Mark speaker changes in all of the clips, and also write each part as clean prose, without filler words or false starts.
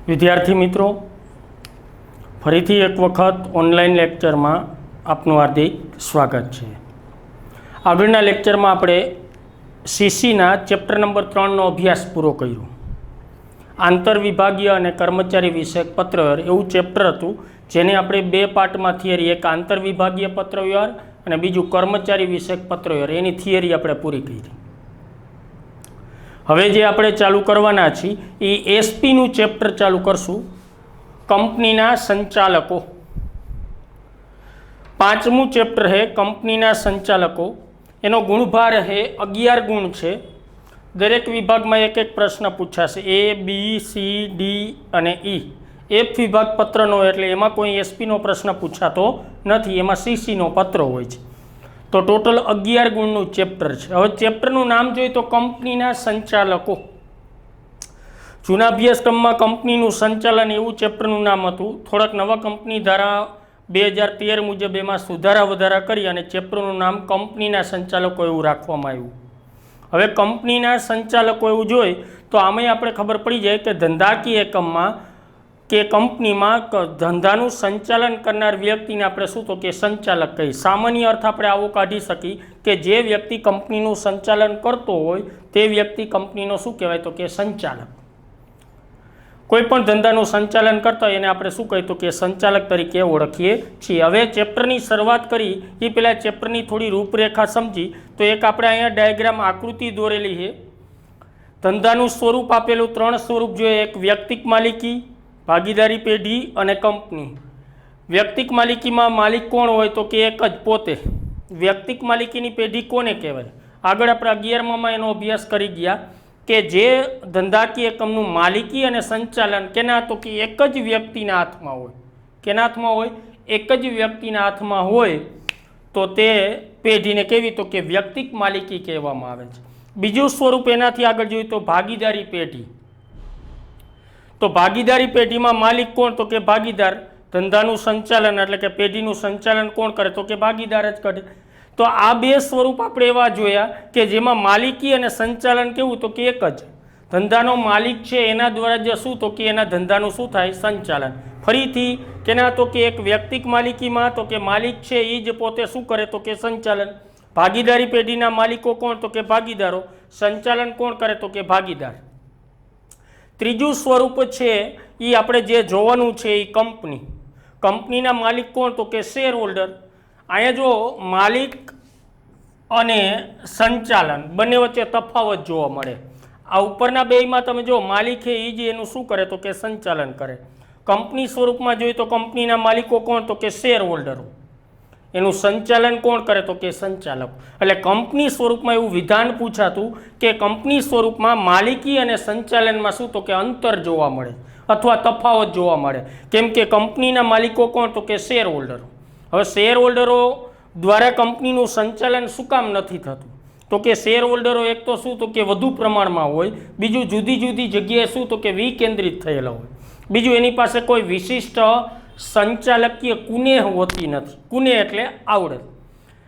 Speaker 1: વિદ્યાર્થી મિત્રો, ફરીથી એક વખત ઓનલાઈન લેક્ચરમાં આપનું હાર્દિક સ્વાગત છે। આગળના લેક્ચરમાં આપણે સીસીના ચેપ્ટર નંબર 3નો અભ્યાસ પૂરો કર્યો। આંતરવિભાગીય અને કર્મચારી વિષયક પત્રવ્યવહાર એવું ચેપ્ટર હતું, જેને આપણે બે પાર્ટમાં થિયરી, એક આંતરવિભાગીય પત્રવ્યવહાર અને બીજું કર્મચારી વિષયક પત્રવ્યવહાર, એની થિયરી આપણે પૂરી કરી। હવે જે આપણે ચાલુ કરવાના છીએ એ એસપીનું ચેપ્ટર ચાલુ કરશું, કંપનીના સંચાલકો। પાંચમું ચેપ્ટર है કંપનીના સંચાલકો। એનો ગુણભાર है 11 ગુણ છે। દરેક વિભાગમાં એક એક પ્રશ્ન પૂછાશે, એ બી સી ડી અને ઈ। એફ વિભાગ પત્રનો એટલે એમાં કોઈ એસપીનો પ્રશ્ન પૂછાતો નથી, એમાં સીસીનો પત્ર હોય છે। તો ટોટલ 11 ગુણનું ચેપ્ટર છે। હવે ચેપ્ટરનું નામ જોઈએ તો કંપનીના સંચાલકો। જૂના અભ્યાસક્રમમાં કંપનીનું સંચાલન એવું ચેપ્ટરનું નામ હતું। થોડાક નવા કંપની ધારા 2013 મુજબ એમાં સુધારા વધારા કરી અને ચેપ્ટરનું નામ કંપનીના સંચાલકો એવું રાખવામાં આવ્યું। હવે કંપનીના સંચાલકો એવું જોઈએ તો આમાં આપણે ખબર પડી જાય કે ધંધાકીય એકમમાં કે કંપનીમાં ધંધાનું સંચાલન કરનાર વ્યક્તિને આપણે શું તો કે સંચાલક કહીએ। સામાન્ય અર્થ આપણે આવો કાઢી શકીએ કે જે વ્યક્તિ કંપનીનું સંચાલન કરતો હોય તે વ્યક્તિ કંપનીનો શું કહેવાય તો કે સંચાલક। કોઈ પણ ધંધાનું સંચાલન કરતા હોય એને આપણે શું કહીએ તો કે સંચાલક તરીકે ઓળખીએ છીએ। હવે ચેપ્ટરની શરૂઆત કરી એ પહેલાં ચેપ્ટરની થોડી રૂપરેખા સમજી તો એક આપણે અહીંયા ડાયાગ્રામ આકૃતિ દોરેલી છે। ધંધાનું સ્વરૂપ આપેલું 3 સ્વરૂપ જોઈએ, એક વ્યક્તિક માલિકી, ભાગીદારી પેઢી અને કંપની। વ્યક્તિક માલિકીમાં માલિક કોણ હોય તો કે એક જ પોતે। વ્યક્તિક માલિકીની પેઢી કોને કહેવાય? આગળ આપણે 11માં એનો અભ્યાસ કરી ગયા કે જે ધંધાકીય એકમનું માલિકી અને સંચાલન કેના તો કે એક જ વ્યક્તિના હાથમાં હોય। કેના હાથમાં હોય? એક જ વ્યક્તિના હાથમાં હોય તો તે પેઢીને કેવી તો કે વ્યક્તિક માલિકી કહેવામાં આવે છે। બીજું સ્વરૂપ એનાથી આગળ જોઈએ તો ભાગીદારી પેઢી। તો ભાગીદારી પેઢીમાં માલિક કોણ તો કે ભાગીદાર। ધંધાનું સંચાલન એટલે કે પેઢીનું સંચાલન કોણ કરે તો કે ભાગીદાર જ કરે। તો આ બે સ્વરૂપ આપણે એવા જોયા કે જેમાં માલિકી અને સંચાલન કેવું તો કે એક જ ધંધાનો માલિક છે એના દ્વારા જે શું તો કે એના ધંધાનું શું થાય સંચાલન। ફરીથી કેના તો કે એક વ્યક્તિક માલિકીમાં તો કે માલિક છે એ જ પોતે શું કરે તો કે સંચાલન। ભાગીદારી પેઢીના માલિકો કોણ તો કે ભાગીદારો। સંચાલન કોણ કરે તો કે ભાગીદાર। ત્રીજું સ્વરૂપ છે એ આપણે જે જોવાનું છે એ કંપની। કંપનીના માલિક કોણ તો કે શેર હોલ્ડર। અહીંયા જો માલિક અને સંચાલન બંને વચ્ચે તફાવત જોવા મળે। આ ઉપરના બેયમાં તમે જો માલિક છે એ જ એનું શું કરે તો કે સંચાલન કરે। કંપની સ્વરૂપમાં જોઈએ તો કંપનીના માલિકો કોણ તો કે શેર હોલ્ડરો, એનું સંચાલન કોણ કરે તો કે સંચાલક। એટલે કંપની સ્વરૂપમાં એવું વિધાન પૂછાતું કે કંપની સ્વરૂપમાં માલિકી અને સંચાલનમાં શું તો કે અંતર જોવા મળે અથવા તફાવત જોવા મળે। કેમ કે કંપનીના માલિકો કોણ તો કે શેર હોલ્ડરો। હવે શેર હોલ્ડરો દ્વારા કંપનીનું સંચાલન શું કામ નથી થતું તો કે શેર હોલ્ડરો એક તો શું તો કે વધુ પ્રમાણમાં હોય, બીજું જુદી જુદી જગ્યાએ શું તો કે વિકેન્દ્રિત થયેલા હોય, બીજું એની પાસે કોઈ વિશિષ્ટ સંચાલકીય કુનેહ હોતી નથી। કુનેહ એટલે આવડત।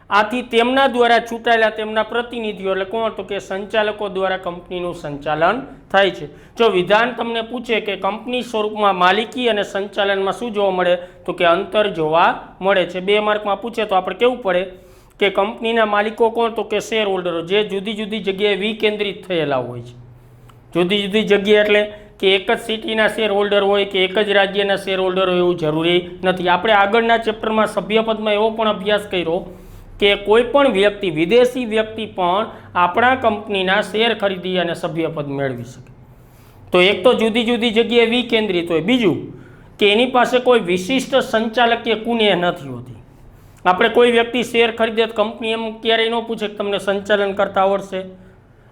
Speaker 1: આથી તેમના દ્વારા ચૂંટાયેલા તેમના પ્રતિનિધિઓ એટલે કોણ તો કે સંચાલકો દ્વારા કંપનીનું સંચાલન થાય છે। જો વિધાન તમને પૂછે કે કંપની સ્વરૂપમાં માલિકી અને સંચાલનમાં શું જોવા મળે તો કે અંતર જોવા મળે છે। 2 માર્કમાં પૂછે તો આપણે કેવું પડે કે કંપનીના માલિકો કોણ તો કે શેર હોલ્ડરો જે જુદી જુદી જગ્યાએ વિકેન્દ્રિત થયેલા હોય છે। જુદી જુદી જગ્યાએ એટલે કે એક જ સિટીના શેર હોલ્ડર હોય કે એક જ રાજ્યના શેર હોલ્ડર હોય એવું જરૂરી નથી। આપણે આગળના ચેપ્ટરમાં સભ્યપદમાં એવો પણ અભ્યાસ કર્યો કે કોઈ પણ વ્યક્તિ, વિદેશી વ્યક્તિ પણ આપણા કંપનીના શેર ખરીદી અને સભ્યપદ મેળવી શકે। તો એક તો જુદી જુદી જગ્યાએ વિકેન્દ્રિત હોય, બીજું કે એની પાસે કોઈ વિશિષ્ટ સંચાલકીય કુનેહ નથી હોતી। આપણે કોઈ વ્યક્તિ શેર ખરીદે તો કંપની એમ ક્યારેય ન પૂછે કે તમને સંચાલન કરતા આવડશે,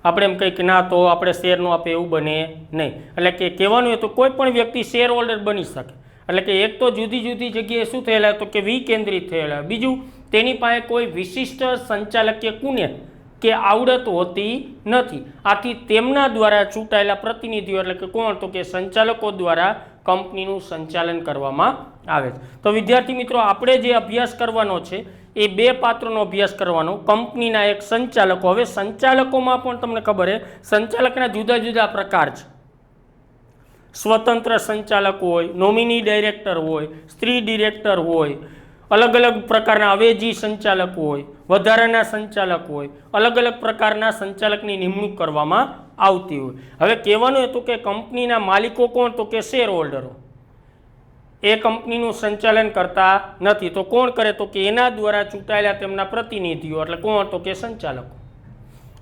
Speaker 1: આપણે એમ કહીએ કે ના તો આપણે શેર ન આપે એવું બને નહીં। એટલે કે કહેવાનું હોય તો કોઈ પણ વ્યક્તિ શેર હોલ્ડર બની શકે। એટલે કે એક તો જુદી જુદી જગ્યાએ શું થયેલા તો કે વિકેન્દ્રિત થયેલા, બીજું તેની પાસે કોઈ વિશિષ્ટ સંચાલકીય કુનેહ કે આવડત હોતી નથી। આથી તેમના દ્વારા ચૂંટાયેલા પ્રતિનિધિઓ એટલે કે કોણ તો કે સંચાલકો દ્વારા કંપનીનું સંચાલન કરવામાં આવે છે। તો વિદ્યાર્થી મિત્રો, આપણે જે અભ્યાસ કરવાનો છે એ બે પાત્રનો અભ્યાસ કરવાનો, કંપનીના એક સંચાલકો। હવે સંચાલકોમાં પણ તમને ખબર છે સંચાલકના જુદા જુદા પ્રકાર છે। સ્વતંત્ર સંચાલક હોય, નોમિની ડાયરેક્ટર હોય, સ્ત્રી ડિરેક્ટર હોય, અલગ અલગ પ્રકારના અવેજી સંચાલક હોય, વધારાના સંચાલક હોય, અલગ અલગ પ્રકારના સંચાલકની નિમણૂક કરવામાં આવતી હોય. હવે કહેવાનું હતું કે કંપનીના માલિકો કોણ? તો કે શેર હોલ્ડરો. એ કંપનીનું સંચાલન કરતા નથી. તો કોણ કરે? તો કે એના દ્વારા ચૂંટાયેલા તેમના પ્રતિનિધિઓ. એટલે કોણ? તો કે સંચાલકો.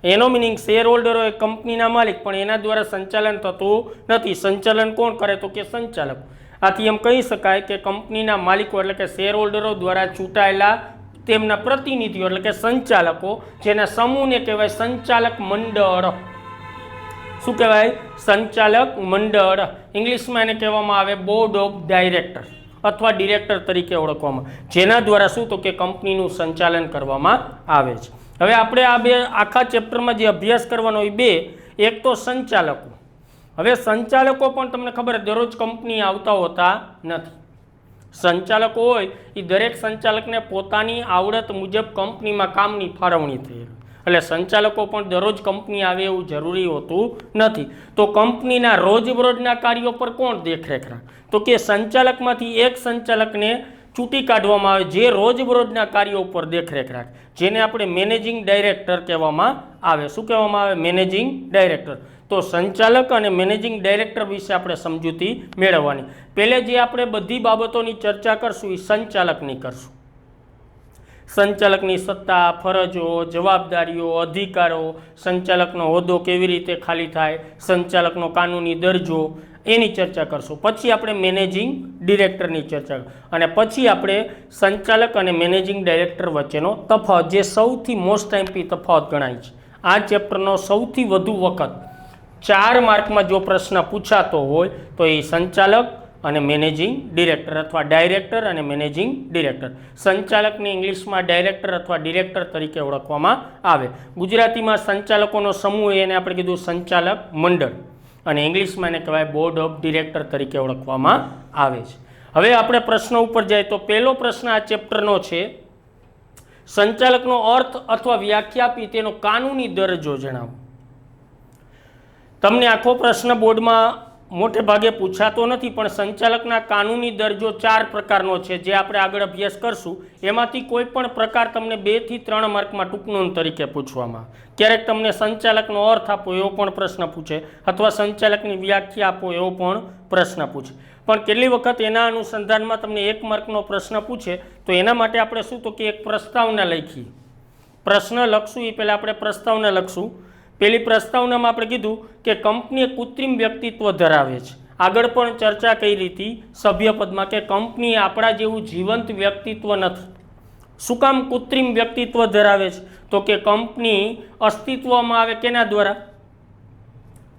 Speaker 1: એનો મિનિંગ શેર હોલ્ડરો એ કંપનીના માલિક, પણ એના દ્વારા સંચાલન થતું નથી. સંચાલન કોણ કરે? તો કે સંચાલકો. આથી એમ કહી શકાય કે કંપનીના માલિકો એટલે કે શેર હોલ્ડરો દ્વારા ચૂંટાયેલા તેમના પ્રતિનિધિઓ એટલે કે સંચાલકો, જેના સમૂહને કહેવાય સંચાલક મંડળ. શું કહેવાય? સંચાલક મંડળ. ઇંગ્લિશમાં એને કહેવામાં આવે બોર્ડ ઓફ ડાયરેક્ટર અથવા ડિરેક્ટર તરીકે ઓળખવામાં, જેના દ્વારા શું? તો કે કંપનીનું સંચાલન કરવામાં આવે છે. હવે આપણે આ બે આખા ચેપ્ટરમાં જે અભ્યાસ કરવાનો હોય બે, એક તો સંચાલકો. હવે સંચાલકો પણ તમને ખબર દરરોજ કંપની આવતા હોતા નથી. સંચાલકો હોય એ દરેક સંચાલકને પોતાની આવડત મુજબ કંપનીમાં કામની ફાળવણી થયેલી, એટલે સંચાલકો પણ દરરોજ કંપની આવે એવું જરૂરી હોતું નથી. તો કંપનીના રોજબરોજના કાર્યો પર કોણ દેખરેખ રાખે? તો કે સંચાલકમાંથી એક સંચાલકને ચૂંટી કાઢવામાં આવે જે રોજબરોજના કાર્યો ઉપર દેખરેખ રાખે, જેને આપણે મેનેજિંગ ડાયરેક્ટર કહેવામાં આવે. શું કહેવામાં આવે? Managing director. તો સંચાલક અને મેનેજિંગ ડાયરેક્ટર વિશે આપણે સમજૂતી મેળવવાની. પહેલે જે આપણે બધી બાબતોની ચર્ચા કરશું એ સંચાલકની કરશું. સંચાલકની સત્તા, ફરજો, જવાબદારીઓ, અધિકારો, સંચાલકનો હોદ્દો કેવી રીતે ખાલી થાય, સંચાલકનો કાનૂની દરજ્જો, એની ચર્ચા કરશું. પછી આપણે મેનેજિંગ ડિરેક્ટરની ચર્ચા, અને પછી આપણે સંચાલક અને મેનેજિંગ ડાયરેક્ટર વચ્ચેનો તફાવત, જે સૌથી મોસ્ટ એમ્પી તફાવત ગણાય છે. આ ચેપ્ટરનો સૌથી વધુ વખત 4 માર્કમાં જો પ્રશ્ન પૂછાતો હોય તો એ સંચાલક અને મેનેજિંગ ડિરેક્ટર અથવા ડાયરેક્ટર અને મેનેજિંગ ડિરેક્ટર. સંચાલકને ઇંગ્લિશમાં ડાયરેક્ટર અથવા ડિરેક્ટર તરીકે ઓળખવામાં આવે. ગુજરાતીમાં સંચાલકોનો સમૂહ એને આપણે કીધું સંચાલક મંડળ, અને ઇંગ્લિશમાં એને કહેવાય બોર્ડ ઓફ ડિરેક્ટર તરીકે ઓળખવામાં આવે છે. હવે આપણે પ્રશ્ન ઉપર જાય તો પહેલો પ્રશ્ન આ ચેપ્ટરનો છે, સંચાલકનો અર્થ અથવા વ્યાખ્યા આપી તેનો કાનૂની દરજ્જો જણાવો. તમને આખો પ્રશ્ન બોર્ડમાં મોટે ભાગે પૂછાતો નથી, પણ સંચાલકના કાનૂની દરજ્જો 4 પ્રકારનો છે, જે આપણે આગળ અભ્યાસ કરશું. એમાંથી કોઈ પણ પ્રકાર તમને 2 થી 3 માર્કમાં ટૂંકનોંધ તરીકે પૂછવામાં આવે. ક્યારેક તમને સંચાલકનો અર્થ આપો એવો પણ પ્રશ્ન પૂછે, અથવા સંચાલકની વ્યાખ્યા આપો એવો પણ પ્રશ્ન પૂછે. પણ કેટલી વખત એના અનુસંધાનમાં તમને 1 માર્કનો પ્રશ્ન પૂછે તો એના માટે આપણે શું? તો કે એક પ્રસ્તાવના લખીએ. પ્રશ્ન લખશું એ પહેલાં આપણે પ્રસ્તાવના લખશું. પેલી પ્રસ્તાવનામાં આપણે કીધું કે કંપની કૃત્રિમ વ્યક્તિત્વ ધરાવે છે. આગળ પણ ચર્ચા કરી હતી સભ્યપદમાં કે કંપની આપણા જેવું જીવંત વ્યક્તિત્વ નથી. શું કામ કૃત્રિમ વ્યક્તિત્વ ધરાવે છે? તો કે કંપની અસ્તિત્વમાં આવે કેના દ્વારા?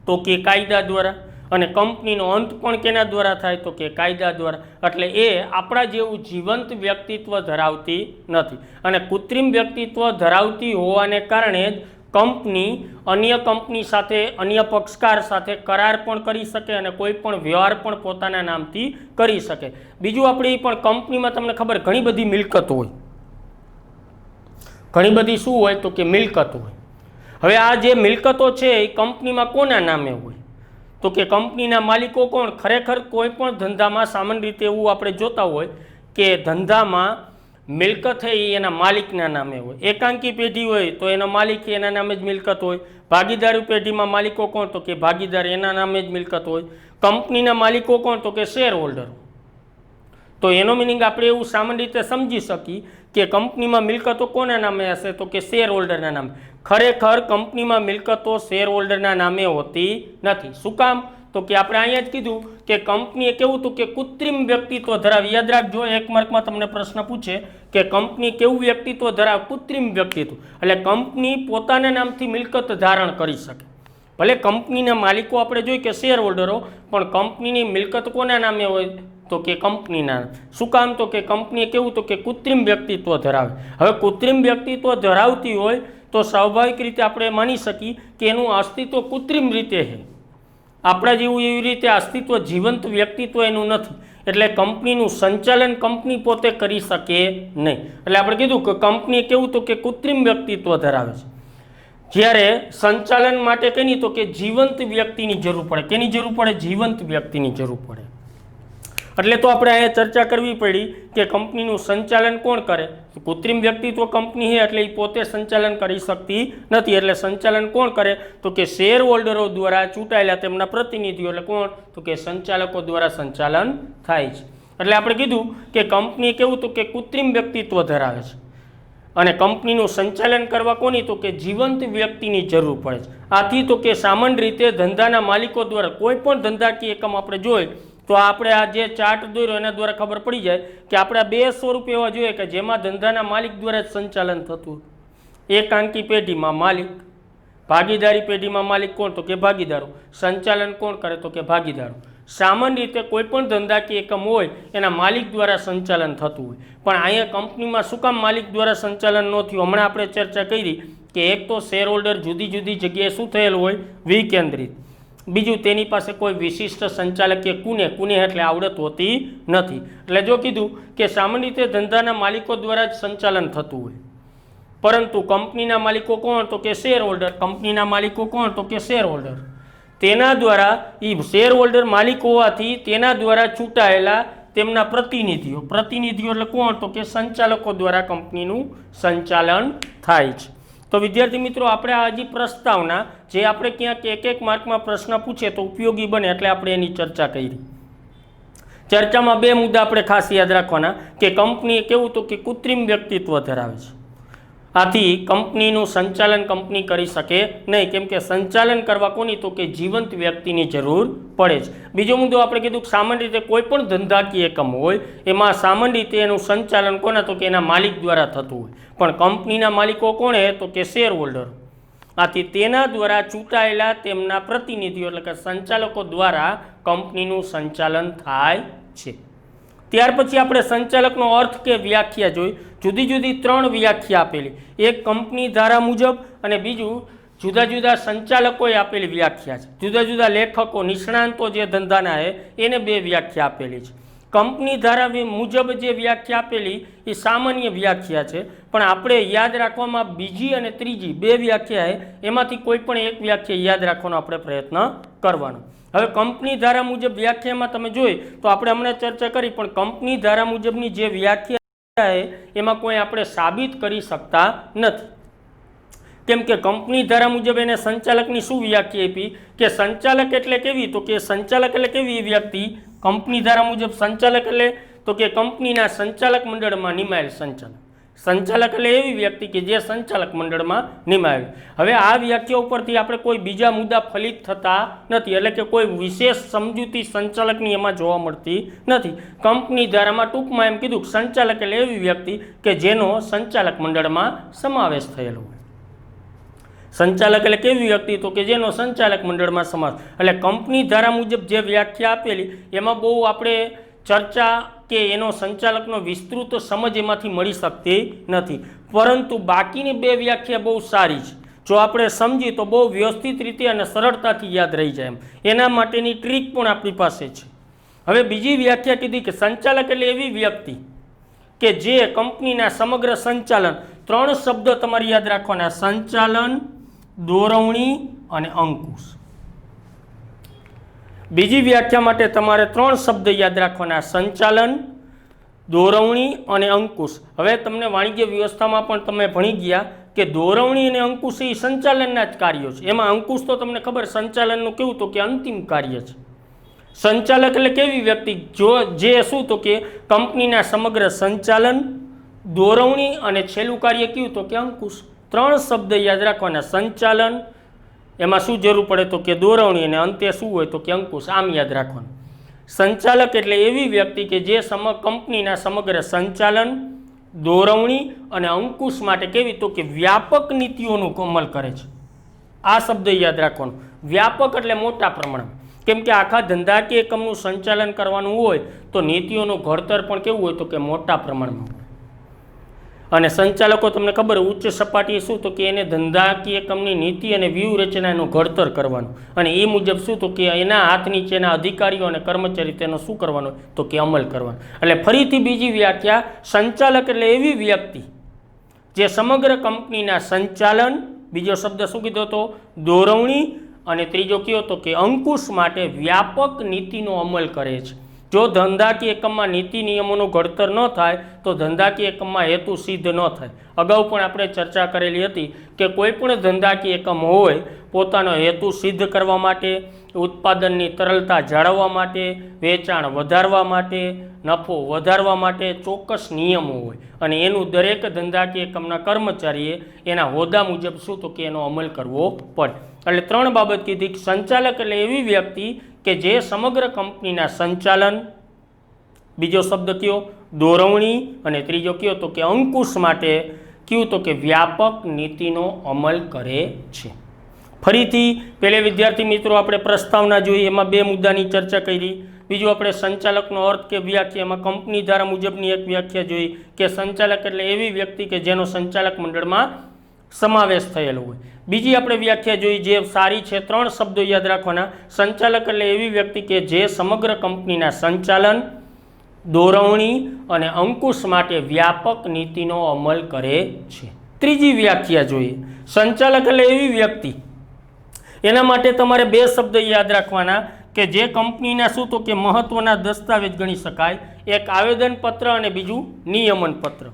Speaker 1: તો કે કાયદા દ્વારા. અને કંપનીનો અંત પણ કેના દ્વારા થાય? તો કે કાયદા દ્વારા. એટલે એ આપણા જેવું જીવંત વ્યક્તિત્વ ધરાવતી નથી, અને કૃત્રિમ વ્યક્તિત્વ ધરાવતી હોવાને કારણે જ કંપની અન્ય કંપની સાથે, અન્ય પક્ષકાર સાથે કરાર પણ કરી શકે અને કોઈ પણ વ્યવહાર પણ પોતાના નામથી કરી શકે. બીજું આપણે પણ કંપનીમાં તમને ખબર ઘણી બધી મિલકત હોય. ઘણી બધી શું હોય? તો કે મિલકત હોય. હવે આ જે મિલકતો છે એ કંપનીમાં કોના નામે હોય? તો કે કંપનીના માલિકો કોણ? ખરેખર કોઈ પણ ધંધામાં સામાન્ય રીતે એવું આપણે જોતા હોય કે ધંધામાં મિલકત છે એ એના માલિકના નામે હોય. એકાંકી પેઢી હોય તો એનો માલિક એના નામે જ મિલકત હોય. ભાગીદારી પેઢીમાં માલિકો કોણ? તો કે ભાગીદાર એના નામે જ મિલકત હોય. કંપનીના માલિકો કોણ? તો કે શેર હોલ્ડર. તો એનો મિનિંગ આપણે એવું સામાન્ય રીતે સમજી શકીએ કે કંપનીમાં મિલકતો કોના નામે હશે? તો કે શેર હોલ્ડરના નામે. ખરેખર કંપનીમાં મિલકતો શેર હોલ્ડરના નામે હોતી નથી. શું કામ? તો કે આપણે અહીંયા જ કીધું કે કંપનીએ કેવું હતું કે કૃત્રિમ વ્યક્તિત્વ ધરાવે. યાદ રાખજો, 1 માર્કમાં તમને પ્રશ્ન પૂછે કે કંપની કેવું વ્યક્તિત્વ ધરાવે? કૃત્રિમ વ્યક્તિત્વ. એટલે કંપની પોતાના નામથી મિલકત ધારણ કરી શકે. ભલે કંપનીના માલિકો આપણે જોઈએ કે શેર હોલ્ડરો, પણ કંપનીની મિલકત કોના નામે હોય? તો કે કંપનીના. શું કામ? તો કે કંપનીએ કેવું તો કે કૃત્રિમ વ્યક્તિત્વ ધરાવે. હવે કૃત્રિમ વ્યક્તિત્વ ધરાવતી હોય તો સ્વાભાવિક રીતે આપણે માની શકીએ કે એનું અસ્તિત્વ કૃત્રિમ રીતે છે. આપણા જેવું એવી રીતે અસ્તિત્વ જીવંત વ્યક્તિત્વ એનું નથી. એટલે કંપનીનું સંચાલન કંપની પોતે કરી શકે નહીં. એટલે આપણે કીધું કે કંપની કેવું તો કે કૃત્રિમ વ્યક્તિત્વ ધરાવે છે. જ્યારે સંચાલન માટે કેની તો કે જીવંત વ્યક્તિની જરૂર પડે. કેની જરૂર પડે? જીવંત વ્યક્તિની જરૂર પડે. એટલે તો આપણે અહીંયા ચર્ચા કરવી પડી કે કંપનીનું સંચાલન કોણ કરે? કૃત્રિમ વ્યક્તિત્વ કંપની છે એટલે એ પોતે સંચાલન કરી શકતી નથી. એટલે સંચાલન કોણ કરે? તો કે શેર હોલ્ડરો દ્વારા ચૂંટાયેલા તેમના પ્રતિનિધિઓ, એટલે કોણ? તો કે સંચાલકો દ્વારા સંચાલન થાય છે. એટલે આપણે કીધું કે કંપની કેવું તો કે કૃત્રિમ વ્યક્તિત્વ ધરાવે છે અને કંપનીનું સંચાલન કરવા કોની? તો કે જીવંત વ્યક્તિની જરૂર પડે છે. આથી તો કે સામાન્ય રીતે ધંધાના માલિકો દ્વારા કોઈ પણ ધંધાકીય એકમ આપણે જોઈએ તો આપણે આ જે ચાર્ટ દોર્યો એના દ્વારા ખબર પડી જાય કે આપણે બે સ્વરૂપ એવા જોઈએ કે જેમાં ધંધાના માલિક દ્વારા જ સંચાલન થતું. એકાંકી પેઢીમાં માલિક, ભાગીદારી પેઢીમાં માલિક કોણ? તો કે ભાગીદારો. સંચાલન કોણ કરે? તો કે ભાગીદારો. સામાન્ય રીતે કોઈ પણ ધંધાકીય એકમ હોય એના માલિક દ્વારા સંચાલન થતું હોય, પણ અહીંયા કંપનીમાં શું કામ માલિક દ્વારા સંચાલન ન થયું? હમણાં આપણે ચર્ચા કરી કે એક તો શેર હોલ્ડર જુદી જુદી જગ્યાએ શું થયેલું હોય? વિકેન્દ્રિત. બીજું તેની પાસે કોઈ વિશિષ્ટ સંચાલકીય કુને એટલે આવડત હોતી નથી. એટલે જો કીધું કે સામાન્ય રીતે ધંધાના માલિકો દ્વારા જ સંચાલન થતું હોય, પરંતુ કંપનીના માલિકો કોણ? તો કે શેર હોલ્ડર. કંપનીના માલિકો કોણ? તો કે શેર હોલ્ડર. તેના દ્વારા એ શેર હોલ્ડર માલિક હોવાથી તેના દ્વારા ચૂંટાયેલા તેમના પ્રતિનિધિઓ એટલે કોણ? તો કે સંચાલકો દ્વારા કંપનીનું સંચાલન થાય છે. તો વિદ્યાર્થી મિત્રો, આપણે આ હજી પ્રસ્તાવના જે આપણે ક્યાંક એક માર્કમાં પ્રશ્ન પૂછે તો ઉપયોગી બને એટલે આપણે એની ચર્ચા કરી. ચર્ચામાં બે મુદ્દા આપણે ખાસ યાદ રાખવાના કે કંપની કેવું તો કે કૃત્રિમ વ્યક્તિત્વ ધરાવે છે. આથી કંપનીનું સંચાલન કંપની કરી શકે નહીં, કેમ કે સંચાલન કરવા કોની? તો કે જીવંત વ્યક્તિની જરૂર પડે છે. બીજો મુદ્દો આપણે કીધું કે સામાન્ય રીતે કોઈ પણ ધંધાકીય એકમ હોય એમાં સામાન્ય રીતે એનું સંચાલન કોના? તો કે એના માલિક દ્વારા થતું હોય, પણ કંપનીના માલિકો કોણે? તો કે શેર હોલ્ડર. આથી તેના દ્વારા ચૂંટાયેલા તેમના પ્રતિનિધિઓ એટલે કે સંચાલકો દ્વારા કંપનીનું સંચાલન થાય છે. ત્યાર પછી આપણે સંચાલકનો અર્થ કે વ્યાખ્યા જોઈ. જુદી જુદી ત્રણ વ્યાખ્યા આપેલી. એક કંપની ધારા મુજબ અને બીજું જુદા જુદા સંચાલકોએ આપેલી વ્યાખ્યા છે. જુદા જુદા લેખકો નિષ્ણાંતો જે ધંધાના છે એને બે વ્યાખ્યા આપેલી છે. કંપની ધારા મુજબ જે વ્યાખ્યા આપેલી એ સામાન્ય વ્યાખ્યા છે, પણ આપણે યાદ રાખવામાં બીજી અને ત્રીજી બે વ્યાખ્યા છે એમાંથી કોઈ પણ એક વ્યાખ્યા યાદ રાખવાનો આપણે પ્રયત્ન કરવાનો. હવે કંપની ધારા મુજબ વ્યાખ્યામાં તમે જોઈ તો આપણે હમણાં ચર્ચા કરી, પણ કંપની ધારા મુજબની જે વ્યાખ્યા છે એમાં કોઈ આપણે સાબિત કરી શકતા નથી. કેમ કે કંપની ધારા મુજબ એને સંચાલકની શું વ્યાખ્યા આપી કે સંચાલક એટલે કેવી? તો કે સંચાલક એટલે કેવી વ્યક્તિ? કંપની ધારા મુજબ સંચાલક એટલે તો કે કંપનીના સંચાલક મંડળમાં નિમાયેલ સંચાલક. સંચાલક એટલે એવી વ્યક્તિ કે જે સંચાલક મંડળમાં નિમાયેલ. હવે આ વ્યાખ્યા ઉપરથી આપણે કોઈ બીજા મુદ્દા ફલિત થતા નથી, એટલે કે કોઈ વિશેષ સમજૂતી સંચાલકની એમાં જોવા મળતી નથી. કંપની ધારામાં ટૂંકમાં એમ કીધું કે સંચાલક એટલે એવી વ્યક્તિ કે જેનો સંચાલક મંડળમાં સમાવેશ થયેલો હોય. સંચાલક એટલે કેવી વ્યક્તિ? તો કે જેનો સંચાલક મંડળમાં સમાવેશ. એટલે કંપની ધારા મુજબ જે વ્યાખ્યા આપેલી એમાં બહુ આપણે ચર્ચા કે એનો સંચાલકનો વિસ્તૃત સમજ એમાંથી મળી શકતી નથી, પરંતુ બાકીની બે વ્યાખ્યા બહુ સારી છે. જો આપણે સમજીએ તો બહુ વ્યવસ્થિત રીતે અને સરળતાથી યાદ રહી જાય એના માટેની ટ્રીક પણ આપણી પાસે છે. હવે બીજી વ્યાખ્યા કીધી કે સંચાલક એટલે એવી વ્યક્તિ કે જે કંપનીના સમગ્ર સંચાલન, ત્રણ શબ્દ તમારે યાદ રાખવાના: સંચાલન, દોરવણી અને અંકુશ. બીજી વ્યાખ્યા માટે તમારે ત્રણ શબ્દ યાદ રાખવાના: સંચાલન, દોરવણી અને અંકુશ. હવે તમને વાણિજ્ય વ્યવસ્થામાં પણ તમે ભણી ગયા કે દોરવણી અને અંકુશ એ સંચાલનના જ કાર્યો છે. એમાં અંકુશ તો તમને ખબર સંચાલનનું કેવું તો કે અંતિમ કાર્ય છે. સંચાલક એટલે કેવી વ્યક્તિ? જે શું તો કે કંપનીના સમગ્ર સંચાલન, દોરવણી અને છેલ્લું કાર્ય કેવું તો કે અંકુશ. ત્રણ શબ્દ યાદ રાખવાના: સંચાલન, એમાં શું જરૂર પડે તો કે દોરવણી, અને અંતે શું હોય તો કે અંકુશ. આમ યાદ રાખવાનું. સંચાલક એટલે એવી વ્યક્તિ કે જે કંપનીના સમગ્ર સંચાલન, દોરવણી અને અંકુશ માટે કેવી તો કે વ્યાપક નીતિઓનું અમલ કરે છે. આ શબ્દ યાદ રાખવાનો. વ્યાપક એટલે મોટા પ્રમાણમાં, કેમ કે આખા ધંધાકીય એકમનું સંચાલન કરવાનું હોય તો નીતિઓનું ઘડતર પણ કેવું હોય તો કે મોટા પ્રમાણમાં હોય. અને સંચાલકો તમને ખબર ઉચ્ચ સપાટીએ શું તો કે એને ધંધાકીય એકમની નીતિ અને વ્યૂહરચનાનું ઘડતર કરવાનું, અને એ મુજબ શું તો કે એના હાથ નીચેના અધિકારીઓ અને કર્મચારી તેનો શું કરવાનો તો કે અમલ કરવાનો. એટલે ફરીથી બીજી વ્યાખ્યા: સંચાલક એટલે એવી વ્યક્તિ જે સમગ્ર કંપનીના સંચાલન, બીજો શબ્દ શું કીધો હતો? દોરવણી. અને ત્રીજો કયો હતો કે અંકુશ માટે વ્યાપક નીતિનો અમલ કરે છે. જો ધંધાકીય એકમમાં નીતિ નિયમોનું ઘડતર ન થાય તો ધંધાકીય એકમમાં હેતુ સિદ્ધ ન થાય. અગાઉ પણ આપણે ચર્ચા કરેલી હતી કે કોઈ પણ ધંધાકીય એકમ હોય પોતાનો હેતુ સિદ્ધ કરવા માટે, ઉત્પાદનની તરલતા જાળવવા માટે, વેચાણ વધારવા માટે, નફો વધારવા માટે ચોક્કસ નિયમો હોય અને એનું દરેક ધંધાકીય એકમના કર્મચારીએ એના હોદ્દા મુજબ શું તો કે એનો અમલ કરવો પડે. એટલે 3 બાબત કીધી. સંચાલક એટલે એવી વ્યક્તિ કે જે સમગ્ર કંપનીના સંચાલન, બીજો શબ્દ કયો? દોરવણી, અને ત્રીજો કયો તો કે અંકુશ માટે કયું તો કે વ્યાપક નીતિનો અમલ કરે છે. ફરીથી પહેલે વિદ્યાર્થી મિત્રો આપણે પ્રસ્તાવના જોઈ, એમાં 2 મુદ્દાની ચર્ચા કરી. બીજું આપણે સંચાલકનો અર્થ કે વ્યાખ્યા, એમાં કંપની ધારા મુજબની એક વ્યાખ્યા જોઈ કે સંચાલક એટલે એવી વ્યક્તિ કે જેનો સંચાલક મંડળમાં સમાવેશ થયેલો હોય. બીજી આપણે વ્યાખ્યા જોઈ જે સારી છે. 3 શબ્દો યાદ રાખવાના. સંચાલક એટલે એવી વ્યક્તિ કે જે સમગ્ર કંપનીના સંચાલન, દોરવણી અને અંકુશ માટે વ્યાપક નીતિનો અમલ કરે છે. ત્રીજી વ્યાખ્યા જોઈએ. સંચાલક એટલે એવી વ્યક્તિ, એના માટે તમારે 2 શબ્દ યાદ રાખવાના કે જે કંપનીના શું તો કે મહત્વના દસ્તાવેજ ગણી શકાય. એક આવેદનપત્ર અને બીજું નિયમનપત્ર.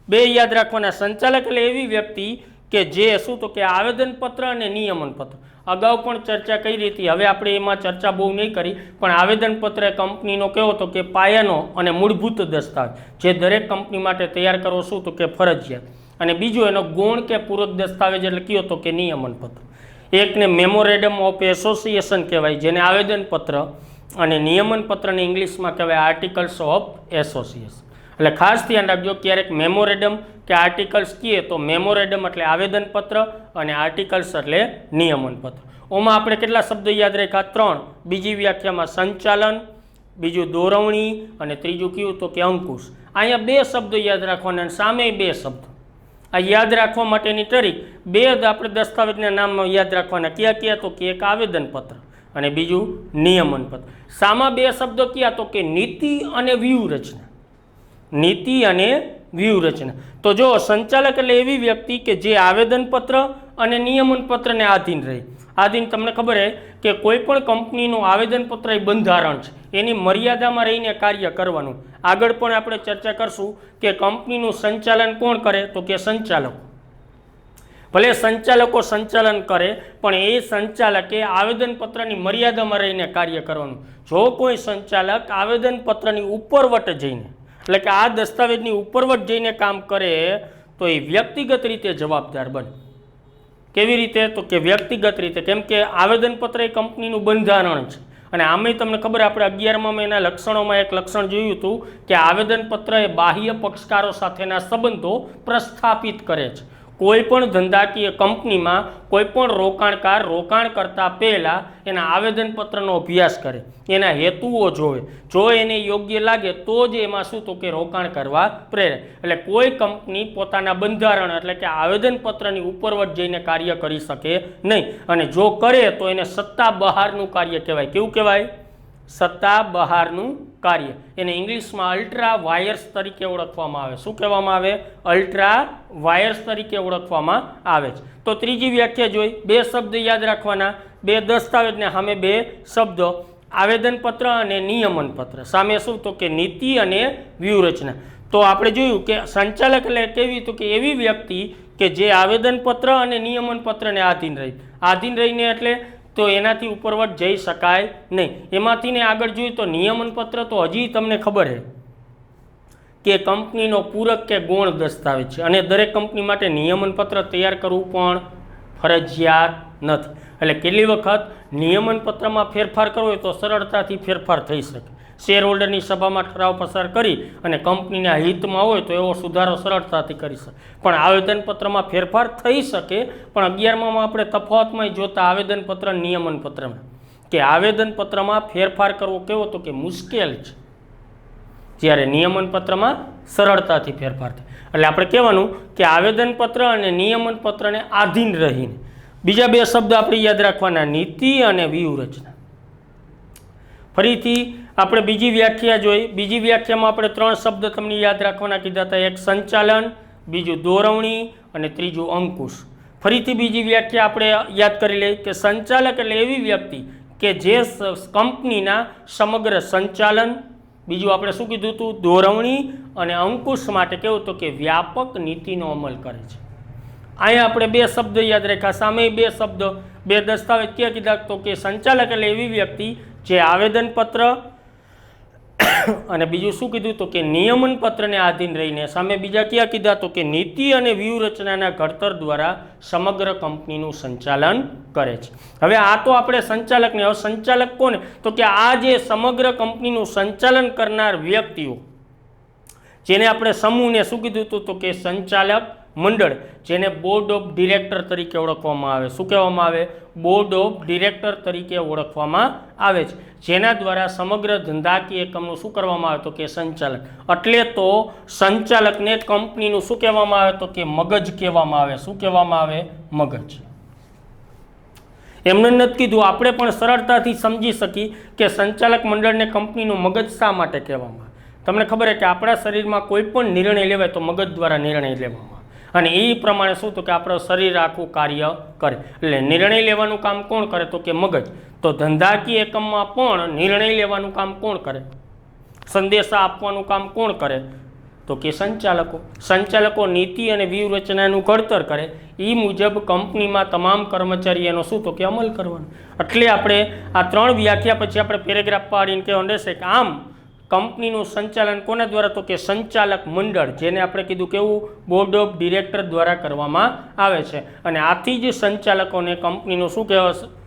Speaker 1: 2 યાદ રાખવાના. સંચાલક એટલે એવી વ્યક્તિ કે જે શું તો કે આવેદનપત્ર અને નિયમનપત્ર. અગાઉ પણ ચર્ચા કરી હતી, હવે આપણે એમાં ચર્ચા બહુ નહીં કરી, પણ આવેદનપત્ર એ કંપનીનો કેવો તો કે પાયાનો અને મૂળભૂત દસ્તાવેજ જે દરેક કંપની માટે તૈયાર કરવો શું તો કે ફરજિયાત. અને બીજો એનો ગુણ કે પૂરક દસ્તાવેજ એટલે કયો તો કે નિયમનપત્ર. એકને મેમોરેન્ડમ ઓફ એસોસિએશન કહેવાય જેને આવેદનપત્ર, અને નિયમનપત્રને ઇંગ્લિશમાં કહેવાય આર્ટિકલ્સ ઓફ એસોસિએશન. એટલે ખાસ ધ્યાન રાખજો, ક્યારેક મેમોરેન્ડમ કે આર્ટિકલ્સ કહીએ તો મેમોરેન્ડમ એટલે આવેદનપત્ર અને આર્ટિકલ્સ એટલે નિયમનપત્ર. ઓમાં આપણે કેટલા શબ્દો યાદ રાખ્યા? 3. બીજી વ્યાખ્યામાં સંચાલન, બીજું દોરવણી અને ત્રીજું કયું તો કે અંકુશ. અહીંયા 2 શબ્દો યાદ રાખવાના અને સામે 2 શબ્દો. આ યાદ રાખવા માટેની ટ્રીક 2 આપણે દસ્તાવેજના નામ યાદ રાખવાના. કયા તો કે એક આવેદનપત્ર અને બીજું નિયમનપત્ર. સામા 2 શબ્દો કયા તો કે નીતિ અને વ્યૂહરચના. નીતિ અને વ્યૂહરચના. તો જો સંચાલક એટલે એવી વ્યક્તિ કે જે આવેદનપત્ર અને નિયમનપત્રને આધીન રહે. આધીન તમને ખબર છે કે કોઈ પણ કંપનીનું આવેદનપત્ર એ બંધારણ છે, એની મર્યાદામાં રહીને કાર્ય કરવાનું. આગળ પણ આપણે ચર્ચા કરશું કે કંપનીનું સંચાલન કોણ કરે તો કે સંચાલકો. ભલે સંચાલકો સંચાલન કરે પણ એ સંચાલકે આવેદનપત્રની મર્યાદામાં રહીને કાર્ય કરવાનું. જો કોઈ સંચાલક આવેદનપત્રની ઉપરવટ જઈને એટલે કે આ દસ્તાવેજની ઉપરવટ જઈને કામ કરે તો એ વ્યક્તિગત રીતે જવાબદાર બને. કેવી રીતે તો કે વ્યક્તિગત રીતે, કેમ કે આવેદનપત્ર એ કંપનીનું બંધારણ છે. અને આમે તમને ખબર, આપણે 11મા મહિના લક્ષણોમાં એક લક્ષણ જોયું હતું કે આવેદનપત્ર એ બાહ્ય પક્ષકારો સાથેના સંબંધો પ્રસ્થાપિત કરે છે. કોઈ પણ ધંધાકીય કંપનીમાં કોઈ પણ રોકાણકાર રોકાણ કરતા પહેલાં એના આવેદનપત્રનો અભ્યાસ કરે, એના હેતુઓ જોવે. જો એને યોગ્ય લાગે તો જ એમાં શું તો કે રોકાણ કરવા પ્રેરે. એટલે કોઈ કંપની પોતાના બંધારણ એટલે કે આવેદનપત્રની ઉપરવટ જઈને કાર્ય કરી શકે નહીં. અને જો કરે તો એને સત્તા બહારનું કાર્ય કહેવાય. કેવું કહેવાય? સત્તા બહારનું કાર્ય. એને ઇંગ્લિશમાં અલ્ટ્રા વાયર્સ તરીકે ઓળખવામાં આવે. શું કહેવામાં આવે? અલ્ટ્રા વાયર્સ તરીકે ઓળખવામાં આવે છે. તો ત્રીજી વ્યાખ્યા જોઈ. 2 શબ્દ યાદ રાખવાના. 2 દસ્તાવેજને સામે 2 શબ્દો, આવેદનપત્ર અને નિયમનપત્ર. સામે શું તો કે નીતિ અને વ્યૂહરચના. તો આપણે જોયું કે સંચાલક એટલે કેવી તો કે એવી વ્યક્તિ કે જે આવેદનપત્ર અને નિયમનપત્રને આધીન રહીને એટલે તો એનાથી ઉપરવટ જઈ શકાય નહીં. એમાંથી ને આગળ જોઈએ તો નિયમનપત્ર તો હજી તમને ખબર છે કે કંપનીનો પૂરક કે ગૌણ દસ્તાવેજ છે અને દરેક કંપની માટે નિયમનપત્ર તૈયાર કરવું પણ ફરજિયાત નથી. એટલે કેટલી વખત નિયમનપત્રમાં ફેરફાર કરવો હોય તો સરળતાથી ફેરફાર થઈ શકે. શેર હોલ્ડરની સભામાં ઠરાવ પસાર કરી અને કંપનીના હિતમાં હોય તો એવો સુધારો સરળતાથી કરી શકે. પણ આવેદનપત્રમાં ફેરફાર થઈ શકે. પણ 11મામાં આપણે તફાવતમાં જોતા આવેદનપત્ર નિયમનપત્રમાં કે આવેદનપત્રમાં ફેરફાર કરવો કેવો તો કે મુશ્કેલ છે, જ્યારે નિયમનપત્રમાં સરળતાથી ફેરફાર થાય. એટલે આપણે કહેવાનું કે આવેદનપત્ર અને નિયમનપત્રને આધીન રહીને. બીજા 2 શબ્દ આપણે યાદ રાખવાના, નીતિ અને વ્યૂહરચના. ફરીથી આપણે બીજી વ્યાખ્યા જોઈ. બીજી વ્યાખ્યામાં આપણે 3 શબ્દ તમને યાદ રાખવાના કીધા હતા. એક સંચાલન, બીજું દોરવણી અને ત્રીજું અંકુશ. ફરીથી બીજી વ્યાખ્યા આપણે યાદ કરી લઈએ કે સંચાલક એટલે એવી વ્યક્તિ કે જે કંપનીના સમગ્ર સંચાલન, બીજું આપણે શું કીધું હતું, દોરવણી અને અંકુશ માટે કેવું તો કે વ્યાપક નીતિનો અમલ કરે છે. અહીંયા આપણે બે શબ્દ યાદ રાખ્યા, સામે બે શબ્દ, બે દસ્તાવેજ ક્યાં કીધા તો કે સંચાલક એટલે એવી વ્યક્તિ જે આવેદનપત્ર અને બીજું શું કીધું તો કે નિયમન પત્રને આધીન રહીને, સામે બીજા ક્યાં કીધા તો કે નીતિ અને વ્યૂહરચનાના ઘડતર દ્વારા સમગ્ર કંપનીનું સંચાલન કરે છે. હવે આ તો આપણે સંચાલકને, હવે સંચાલક કોને તો કે આ જે સમગ્ર કંપનીનું સંચાલન કરનાર વ્યક્તિઓ, જેને આપણે સમૂહને શું કીધું હતું તો કે સંચાલક મંડળ, જેને બોર્ડ ઓફ ડિરેક્ટર તરીકે ઓળખવામાં આવે. શું કહેવામાં આવે? બોર્ડ ઓફ ડિરેક્ટર તરીકે ઓળખવામાં આવે છે, જેના દ્વારા સમગ્ર ધંધાકીય એકમનું શું કરવામાં આવે તો કે સંચાલન. એટલે તો સંચાલકને કંપનીનું શું કહેવામાં આવે તો કે મગજ કહેવામાં આવે. શું કહેવામાં આવે? મગજ. એમને નથી કીધું, આપણે પણ સરળતાથી સમજી શકીએ કે સંચાલક મંડળને કંપનીનું મગજ શા માટે કહેવામાં આવે. તમને ખબર છે કે આપણા શરીરમાં કોઈ પણ નિર્ણય લેવાય તો મગજ દ્વારા નિર્ણય લેવામાં, અને એ પ્રમાણે શું તો કે આપણું શરીર આખું કાર્ય કરે. એટલે નિર્ણય લેવાનું કામ કોણ કરે તો કે મગજ. તો ધંધાકીય એકમમાં પણ નિર્ણય લેવાનું કામ કોણ કરે? સંદેશા આપવાનું કામ કોણ કરે તો કે સંચાલકો. સંચાલકો નીતિ અને વ્યૂહરચનાનું ઘડતર કરે, એ મુજબ કંપનીમાં તમામ કર્મચારીઓનો શું તો કે અમલ કરવાનો. એટલે આપણે આ ત્રણ વ્યાખ્યા પછી આપણે પેરેગ્રાફ પાડીને કહેવાનું રહેશે કે આમ કંપનીનું સંચાલન કોના દ્વારા તો કે સંચાલક મંડળ, જેને આપણે કીધું કેવું બોર્ડ ઓફ ડિરેક્ટર દ્વારા કરવામાં આવે છે. અને આથી જ સંચાલકોને કંપનીનું શું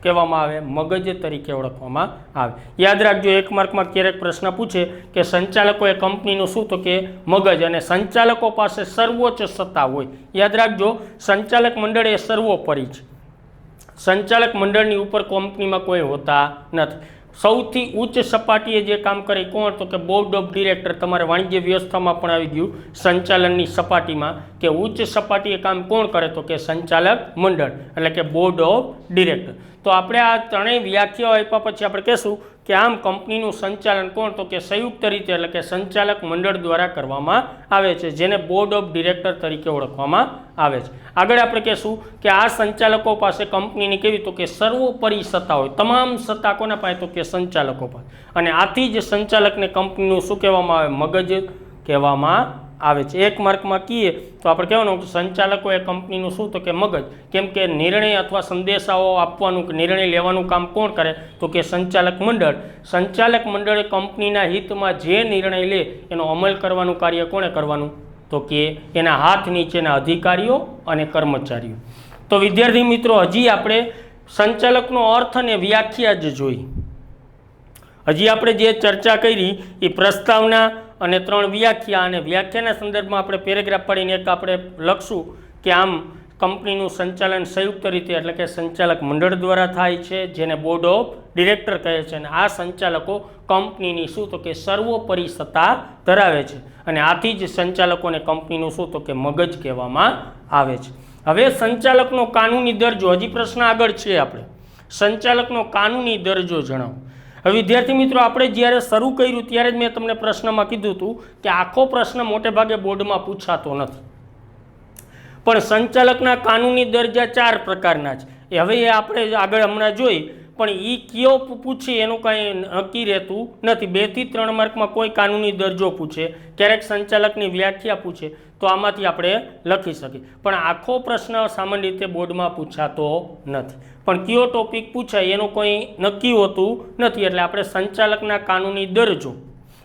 Speaker 1: કહેવામાં આવે? મગજ તરીકે ઓળખવામાં આવે. યાદ રાખજો, એક માર્કમાં ક્યારેક પ્રશ્ન પૂછે કે સંચાલકો એ કંપનીનું શું તો કે મગજ, અને સંચાલકો પાસે સર્વોચ્ચ સત્તા હોય. યાદ રાખજો, સંચાલક મંડળ એ સર્વોપરી છે. સંચાલક મંડળની ઉપર કંપનીમાં કોઈ હોતા નથી. સૌથી ઉચ્ચ સપાટીએ જે કામ કરે કોણ તો કે બોર્ડ ઓફ ડિરેક્ટર. તમારે વાણિજ્ય વ્યવસ્થામાં પણ આવી ગયું સંચાલનની સપાટીમાં કે ઉચ્ચ સપાટીએ કામ કોણ કરે તો કે સંચાલક મંડળ, એટલે કે બોર્ડ ઓફ ડિરેક્ટર. તો આપણે આ ત્રણેય વ્યાખ્યાઓ આપ્યા પછી આપણે કહેશું કે આમ કંપનીનું સંચાલન કોણ તો કે સંયુક્ત રીતે, એટલે કે સંચાલક મંડળ દ્વારા કરવામાં આવે છે, જેને બોર્ડ ઓફ ડિરેક્ટર તરીકે ઓળખવામાં આવે છે. આગળ આપણે કહેશું કે આ સંચાલકો પાસે કંપનીની કેવી તો કે સર્વોપરી સત્તા હોય. તમામ સત્તા કોના પાસે તો કે સંચાલકો પાસે, અને આથી જ સંચાલકને કંપનીનું શું કહેવામાં આવે? મગજ કહેવામાં આવે છે. એક માર્કમાં કહીએ તો આપણે કહેવાનું સંચાલકો એ કંપનીનું શું તો કે મગજ, કેમ કે નિર્ણય અથવા સંદેશાઓ આપવાનું કે નિર્ણય લેવાનું કામ કોણ કરે તો કે સંચાલક મંડળ. સંચાલક મંડળે કંપનીના હિતમાં જે નિર્ણય લે એનો અમલ કરવાનું કાર્ય કોણે કરવાનું તો કે એના હાથ નીચેના અધિકારીઓ અને કર્મચારીઓ. તો વિદ્યાર્થી મિત્રો, હજી આપણે સંચાલકનો અર્થ અને વ્યાખ્યા જ જોઈ. હજી આપણે જે ચર્ચા કરી એ પ્રસ્તાવના અને ત્રણ વ્યાખ્યા, અને વ્યાખ્યાના સંદર્ભમાં આપણે પેરેગ્રાફ પડીને એક આપણે લખશું કે આમ કંપનીનું સંચાલન સંયુક્ત રીતે, એટલે કે સંચાલક મંડળ દ્વારા થાય છે, જેને બોર્ડ ઓફ ડિરેક્ટર કહે છે. અને આ સંચાલકો કંપનીની શું તો કે સર્વોપરી સત્તા ધરાવે છે, અને આથી જ સંચાલકોને કંપનીનું શું તો કે મગજ કહેવામાં આવે છે. હવે સંચાલકનો કાનૂની દરજ્જો, હજી પ્રશ્ન આગળ છે, આપણે સંચાલકનો કાનૂની દરજ્જો જણાવો. હવે વિદ્યાર્થી મિત્રો, આપણે જ્યારે શરૂ કર્યું ત્યારે જ મેં તમને પ્રશ્નમાં કીધું હતું કે આખો પ્રશ્ન મોટે ભાગે બોર્ડમાં પૂછાતો નથી, પણ સંચાલકના કાનૂની દરજ્જા 4 પ્રકારના છે. હવે એ આપણે આગળ હમણાં જોઈ, પણ એ કયો પૂછે એનું કાંઈ નક્કી રહેતું નથી. 2 થી 3 માર્કમાં કોઈ કાનૂની દરજ્જો પૂછે, ક્યારેક સંચાલકની વ્યાખ્યા પૂછે, તો આમાંથી આપણે લખી શકીએ. પણ આખો પ્રશ્ન સામાન્ય રીતે બોર્ડમાં પૂછાતો નથી, પણ કયો ટોપિક પૂછાય એનું કોઈ નક્કી હોતું નથી. એટલે આપણે સંચાલકના કાનૂની દરજ્જો.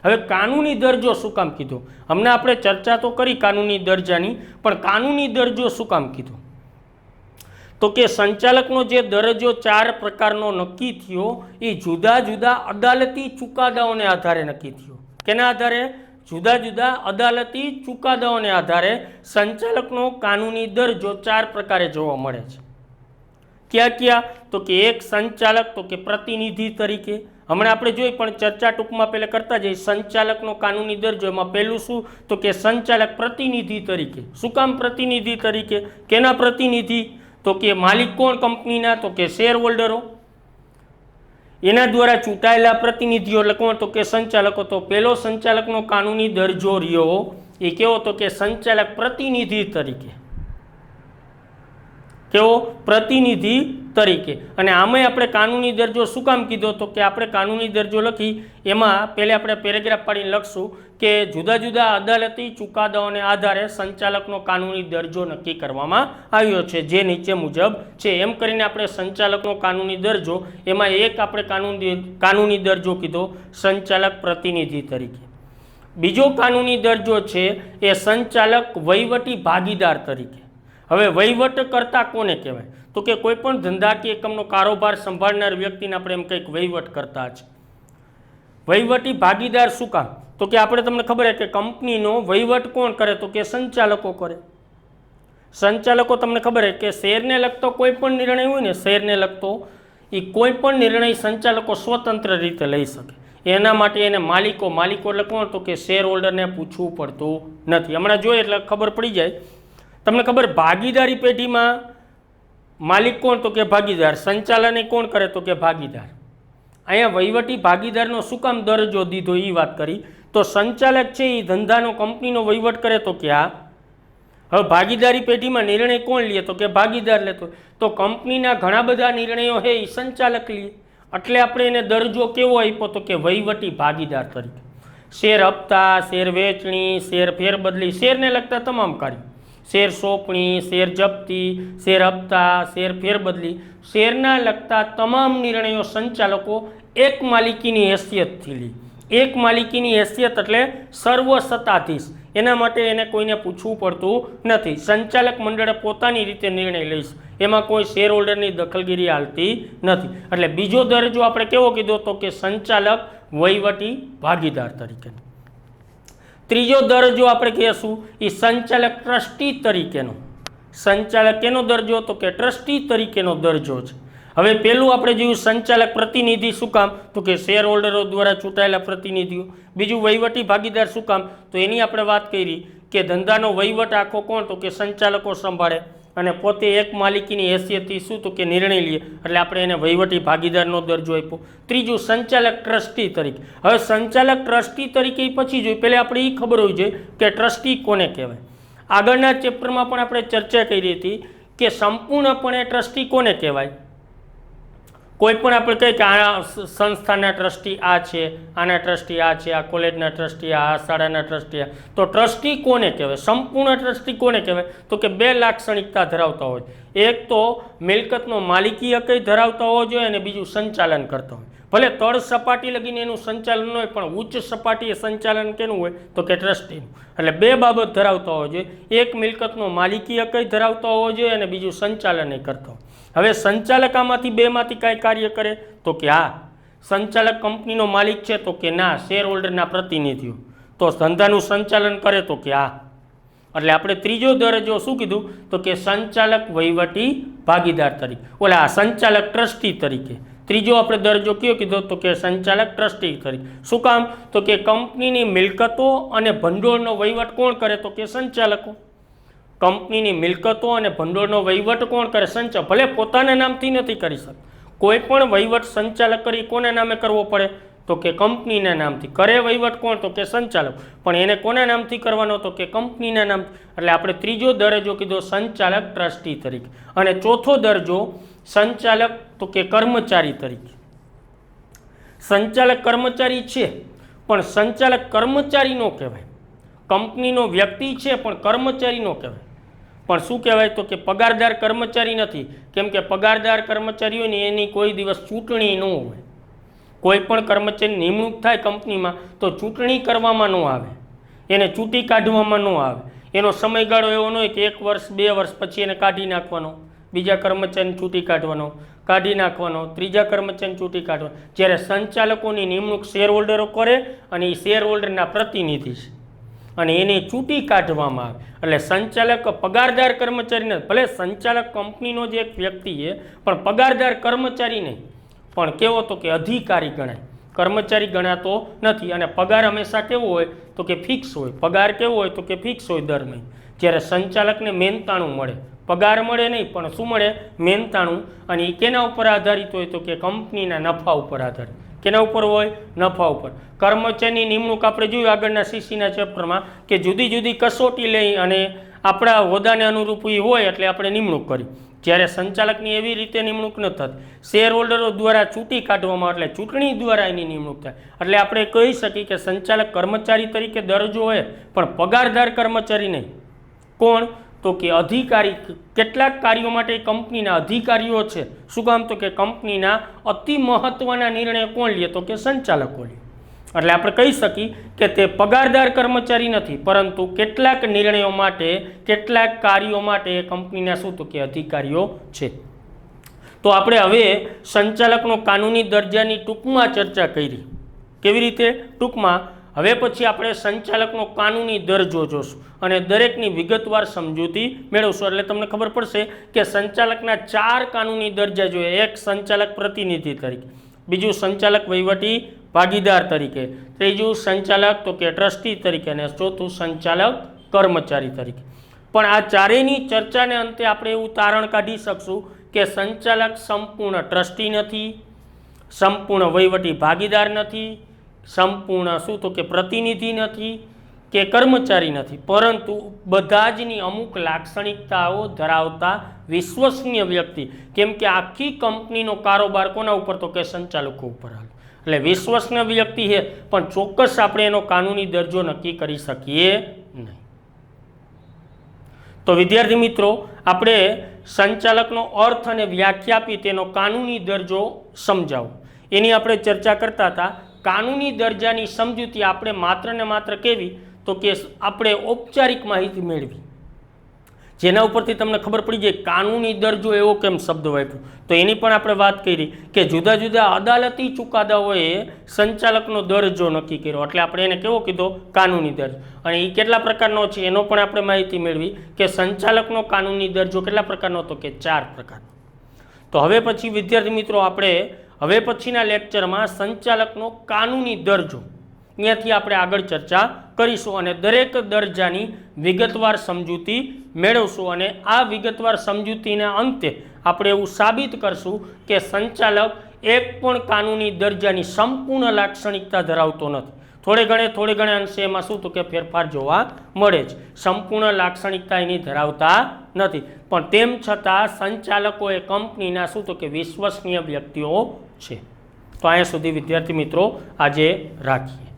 Speaker 1: હવે કાનૂની દરજ્જો શું કામ કીધો? હમણાં આપણે ચર્ચા તો કરી કાનૂની દરજ્જાની, પણ કાનૂની દરજ્જો શું કામ કીધો તો કે સંચાલકનો જે દરજ્જો 4 પ્રકારનો નક્કી થયો એ જુદા જુદા અદાલતી ચુકાદાઓને આધારે નક્કી થયો. કેના આધારે? જુદા જુદા અદાલતી ચુકાદાઓને આધારે સંચાલકનો કાનૂની દરજ્જો 4 પ્રકારે જોવા મળે છે. ક્યાં ક્યાં તો કે એક સંચાલક તો કે પ્રતિનિધિ તરીકે. હમણાં આપણે જોઈ, પણ ચર્ચા ટૂંકમાં પહેલાં કરતા જઈએ. સંચાલકનો કાનૂની દરજ્જો, એમાં પહેલું શું તો કે સંચાલક પ્રતિનિધિ તરીકે. શું કામ પ્રતિનિધિ તરીકે? કેના પ્રતિનિધિ તો કે માલિક કોણ કંપનીના તો કે શેર હોલ્ડરો, એના દ્વારા ચૂંટાયેલા પ્રતિનિધિઓ એટલે કોણ તો કે સંચાલકો. તો પહેલો સંચાલકનો કાનૂની દરજ્જો રહ્યો એ કેવો તો કે સંચાલક પ્રતિનિધિ તરીકે. કેવો? પ્રતિનિધિ તરીકે. અને આમાંય આપણે કાનૂની દરજ્જો શું કામ કીધો? તો કે આપણે કાનૂની દરજ્જો લખી એમાં પહેલાં આપણે પેરેગ્રાફ પાડીને લખશું કે જુદા જુદા અદાલતી ચુકાદાઓને આધારે સંચાલકનો કાનૂની દરજ્જો નક્કી કરવામાં આવ્યો છે, જે નીચે મુજબ છે. એમ કરીને આપણે સંચાલકનો કાનૂની દરજ્જો એમાં એક આપણે કાનૂની દરજ્જો કીધો સંચાલક પ્રતિનિધિ તરીકે. બીજો કાનૂની દરજ્જો છે એ સંચાલક વહીવટી ભાગીદાર તરીકે. હવે વહીવટ કરતા કોને કહેવાય? તો કે કોઈ પણ ધંધાકીય એકમનો કારોબાર સંભાળનાર વ્યક્તિને આપણે એમ કંઈક વહીવટ કરતા છે. વહીવટી ભાગીદાર શું કામ? તો કે આપણે તમને ખબર છે કે કંપનીનો વહીવટ કોણ કરે? તો કે સંચાલકો કરે. સંચાલકો તમને ખબર છે કે શેરને લગતો કોઈ પણ નિર્ણય હોય ને, શેરને લગતો એ કોઈ પણ નિર્ણય સંચાલકો સ્વતંત્ર રીતે લઈ શકે. એના માટે એને માલિકો એટલે કોણ? તો કે શેર હોલ્ડરને પૂછવું પડતું નથી. હમણાં જોઈએ એટલે ખબર પડી જાય. તમને ખબર ભાગીદારી પેઢીમાં માલિક કોણ? તો કે ભાગીદાર. સંચાલન કોણ કરે? તો કે ભાગીદાર. અહીંયા વહીવટી ભાગીદારનો શું કામ દરજ્જો દીધો એ વાત કરી. તો સંચાલક છે એ ધંધાનો કંપનીનો વહીવટ કરે તો કે આ. હવે ભાગીદારી પેઢીમાં નિર્ણય કોણ લે? તો કે ભાગીદાર લેતો. તો કંપનીના ઘણા બધા નિર્ણયો છે એ સંચાલક લે, એટલે આપણે એને દરજ્જો કેવો આપ્યો? તો કે વહીવટી ભાગીદાર તરીકે. શેર હપ્તા, શેર વેચણી, શેર ફેરબદલી, શેરને લગતા તમામ કાર્ય, શેર સોંપણી, શેર જપ્તી, શેર હપ્તા, શેર ફેરબદલી, શેરના લગતા તમામ નિર્ણયો સંચાલકો એક માલિકીની હેસિયતથી લે. એક માલિકીની હેસિયત એટલે સર્વસત્તાધીશ. એના માટે એને કોઈને પૂછવું પડતું નથી. સંચાલક મંડળે પોતાની રીતે નિર્ણય લઈશ, એમાં કોઈ શેર હોલ્ડરની દખલગીરી હાલતી નથી. એટલે બીજો દરજ્જો આપણે કેવો કીધો? તો કે સંચાલક વહીવટી ભાગીદાર તરીકે. ત્રીજો દરજ્જો આપણે કહીશું એ સંચાલક ટ્રસ્ટી તરીકેનો. સંચાલક એનો દરજ્જો? તો કે ટ્રસ્ટી તરીકેનો દરજ્જો છે. હવે પહેલું આપણે જોયું સંચાલક પ્રતિનિધિ શું કામ? તો કે શેર હોલ્ડરો દ્વારા ચૂંટાયેલા પ્રતિનિધિઓ. બીજું વહીવટી ભાગીદાર શું કામ? તો એની આપણે વાત કરી કે ધંધાનો વહીવટ આખો કોણ? તો કે સંચાલકો સંભાળે અને પોતે એક માલિકીની હેસિયતથી શું? તો કે નિર્ણય લે, એટલે આપણે એને વહીવટી ભાગીદારનો દરજ્જો આપ્યો. ત્રીજું સંચાલક ટ્રસ્ટી તરીકે. હવે સંચાલક ટ્રસ્ટી તરીકે પછી જોઈએ પહેલાં આપણે એ ખબર હોવી જોઈએ કે ટ્રસ્ટી કોને કહેવાય. આગળના ચેપ્ટરમાં પણ આપણે ચર્ચા કરી હતી કે સંપૂર્ણપણે ટ્રસ્ટી કોને કહેવાય. કોઈ પણ આપણે કહીએ કે આ સંસ્થાના ટ્રસ્ટી આ છે, આના ટ્રસ્ટી આ છે, આ કોલેજના ટ્રસ્ટી આ શાળાના ટ્રસ્ટી આ. તો ટ્રસ્ટી કોને કહેવાય? સંપૂર્ણ ટ્રસ્ટી કોને કહેવાય? તો કે બે લાક્ષણિકતા ધરાવતા હોય. એક તો મિલકતનો માલિકી હક ધરાવતા હોવો જોઈએ અને બીજું સંચાલન કરતા હોય. ભલે તળ સપાટી લગીને એનું સંચાલન હોય પણ ઉચ્ચ સપાટીએ સંચાલન કેનું હોય? તો કે ટ્રસ્ટીનું. એટલે બે બાબત ધરાવતા હોવો જોઈએ. એક મિલકતનો માલિકી હક ધરાવતા હોવો જોઈએ અને બીજું સંચાલન કરતા હોય. હવે સંચાલક આમાંથી બેમાંથી કાંઈ કાર્ય કરે? તો કે હા. સંચાલક કંપનીનો માલિક છે? તો કે ના. શેર હોલ્ડરના પ્રતિનિધિઓ. તો ધંધાનું સંચાલન કરે? તો કે હા. એટલે આપણે ત્રીજો દરજ્જો શું કીધું? તો કે સંચાલક વહીવટી ભાગીદાર તરીકે. ઓલા સંચાલક ટ્રસ્ટી તરીકે. ત્રીજો આપણે દરજ્જો કયો કીધો? તો કે સંચાલક ટ્રસ્ટી તરીકે. શું કામ? તો કે કંપનીની મિલકતો અને ભંડોળનો વહીવટ કોણ કરે? તો કે સંચાલકો. કંપનીની મિલકતો અને ભંડોળનો વહીવટ કોણ કરે? સંચાલક. ભલે પોતાના નામથી નથી કરી શકતા. કોઈ પણ વહીવટ સંચાલક કરી કોના નામે કરવો પડે? તો કે કંપનીના નામથી. કરે વહીવટ કોણ? તો કે સંચાલક. પણ એને કોના નામથી કરવાનો? તો કે કંપનીના નામથી. એટલે આપણે ત્રીજો દરજ્જો કીધો સંચાલક ટ્રસ્ટી તરીકે. અને ચોથો દરજ્જો સંચાલક તો કે કર્મચારી તરીકે. સંચાલક કર્મચારી છે પણ સંચાલક કર્મચારી નો કહેવાય. કંપનીનો વ્યક્તિ છે પણ કર્મચારી નો કહેવાય. પણ શું કહેવાય? તો કે પગારદાર કર્મચારી નથી. કેમ કે પગારદાર કર્મચારી હોય ને એની કોઈ દિવસ ચૂંટણી ન હોય. કોઈ પણ કર્મચારી નિમણૂક થાય કંપનીમાં તો ચૂંટણી કરવામાં ન આવે, એને ચૂંટી કાઢવામાં ન આવે. એનો સમયગાળો એવો ન હોય કે 1 વર્ષ 2 વર્ષ પછી એને કાઢી નાખવાનો, બીજા કર્મચારીને ચૂંટી કાઢવાનો, કાઢી નાખવાનો, ત્રીજા કર્મચારીને ચૂંટી કાઢવાનો. જ્યારે સંચાલકોની નિમણૂક શેર હોલ્ડરો કરે અને એ શેર હોલ્ડરના પ્રતિનિધિ છે અને એને ચૂંટી કાઢવામાં આવે. એટલે સંચાલક પગારદાર કર્મચારી નથી. ભલે સંચાલક કંપનીનો જે એક વ્યક્તિ છે પણ પગારદાર કર્મચારી નહીં, પણ કેવો? તો કે અધિકારી ગણાય, કર્મચારી ગણાતો નથી. અને પગાર હંમેશા કેવો હોય? તો કે ફિક્સ હોય. પગાર કેવો હોય? તો કે ફિક્સ હોય દર મહિને. જ્યારે સંચાલકને મહેનતાણું મળે, પગાર મળે નહીં પણ શું મળે? મહેનતાણું. અને એ કેના ઉપર આધારિત હોય? તો કે કંપનીના નફા ઉપર આધારિત. કેના ઉપર હોય? નફા ઉપર. કર્મચારીની નિમણૂક આપણે જોયું આગળના સીસીના ચેપ્ટરમાં કે જુદી જુદી કસોટી લઈ અને આપણા હોદ્દાને અનુરૂપ હોય એટલે આપણે નિમણૂક કરી. જ્યારે સંચાલકની એવી રીતે નિમણૂક ન થતી, શેર હોલ્ડરો દ્વારા ચૂંટી કાઢવામાં, એટલે ચૂંટણી દ્વારા એની નિમણૂક થાય. એટલે આપણે કહી શકીએ કે સંચાલક કર્મચારી તરીકે દરજ્જો હોય પણ પગારદાર કર્મચારી નહીં. કોણ? તો કે અધિકારી. કેટલાક કાર્યો માટે કંપનીના અધિકારીઓ છે. શું કામ? તો કે કંપનીના અતિ મહત્વના નિર્ણય કોણ લે? તો કે સંચાલકો લે. એટલે આપણે કહી શકીએ કે તે પગારદાર કર્મચારી નથી, પરંતુ કેટલાક નિર્ણયો માટે, કેટલાક કાર્યો માટે કંપનીના શું? તો કે અધિકારીઓ છે. તો આપણે હવે સંચાલકનો કાનૂની દરજ્જાની ટૂંકમાં ચર્ચા કરી. કેવી રીતે? ટૂંકમાં. હવે પછી આપણે સંચાલકનો કાનૂની દરજ્જો જોશું અને દરેકની વિગતવાર સમજૂતી મેળવશું. એટલે તમને ખબર પડશે કે સંચાલકના 4 કાનૂની દરજ્જા જોઈએ. એક સંચાલક પ્રતિનિધિ તરીકે, બીજું સંચાલક વહીવટી ભાગીદાર તરીકે, ત્રીજું સંચાલક તો કે ટ્રસ્ટી તરીકે, અને ચોથું સંચાલક કર્મચારી તરીકે. પણ આ ચારેયની ચર્ચાને અંતે આપણે એવું તારણ કાઢી શકશું કે સંચાલક સંપૂર્ણ ટ્રસ્ટી નથી, સંપૂર્ણ વહીવટી ભાગીદાર નથી, સંપૂર્ણ શું? તો કે પ્રતિનિધિ નથી કે કર્મચારી નથી, પરંતુ બધા જની અમુક લાક્ષણિકતાઓ ધરાવતા વિશ્વસનીય વ્યક્તિ. કેમ કે આખી કંપનીનો કારોબાર કોના ઉપર? તો કે સંચાલકો ઉપર હાલે. એટલે વિશ્વસનીય વ્યક્તિ છે, પણ ચોક્કસ આપણે એનો કાનૂની દરજ્જો નક્કી કરી શકીએ નહીં. તો વિદ્યાર્થી મિત્રો, આપણે સંચાલકનો અર્થ અને વ્યાખ્યા આપી, તેનો કાનૂની દરજ્જો સમજાવો એની આપણે ચર્ચા કરતા હતા. કાનૂની દરજ્જાની સમજૂતી આપણે માત્ર ને માત્ર કેવી? તો કે આપણે ઔપચારિક માહિતી મેળવી, જેના ઉપરથી તમને ખબર પડી જાય કાનૂની દરજ્જો એવો કેમ શબ્દ વાપર્યો. તો એની પણ આપણે વાત કરી કે જુદા જુદા અદાલતી ચુકાદાઓએ સંચાલકનો દરજ્જો નક્કી કર્યો, એટલે આપણે એને કેવો કીધો? કાનૂની દરજ્જો. અને એ કેટલા પ્રકારનો છે એનો પણ આપણે માહિતી મેળવી કે સંચાલકનો કાનૂની દરજ્જો કેટલા પ્રકારનો? તો કે 4 પ્રકારનો. તો હવે પછી વિદ્યાર્થી મિત્રો, આપણે હવે પછીના લેક્ચરમાં સંચાલકનો કાનૂની દરજ્જો ત્યાંથી આપણે આગળ ચર્ચા કરીશું અને દરેક દરજ્જાની વિગતવાર સમજૂતી મેળવશું. અને આ વિગતવાર સમજૂતીના અંતે આપણે એવું સાબિત કરશું કે સંચાલક એક પણ કાનૂની દરજ્જાની સંપૂર્ણ લાક્ષણિકતા ધરાવતો નથી. થોડે ઘણે અંશે એમાં શું? તો કે ફેરફાર જોવા મળે છે. સંપૂર્ણ લાક્ષણિકતા એની ધરાવતા નથી, પણ તેમ છતાં સંચાલકો એ કંપનીના શું? તો કે વિશ્વસનીય વ્યક્તિઓ છે. તો અહીંયા સુધી વિદ્યાર્થી મિત્રો આજે રાખીએ.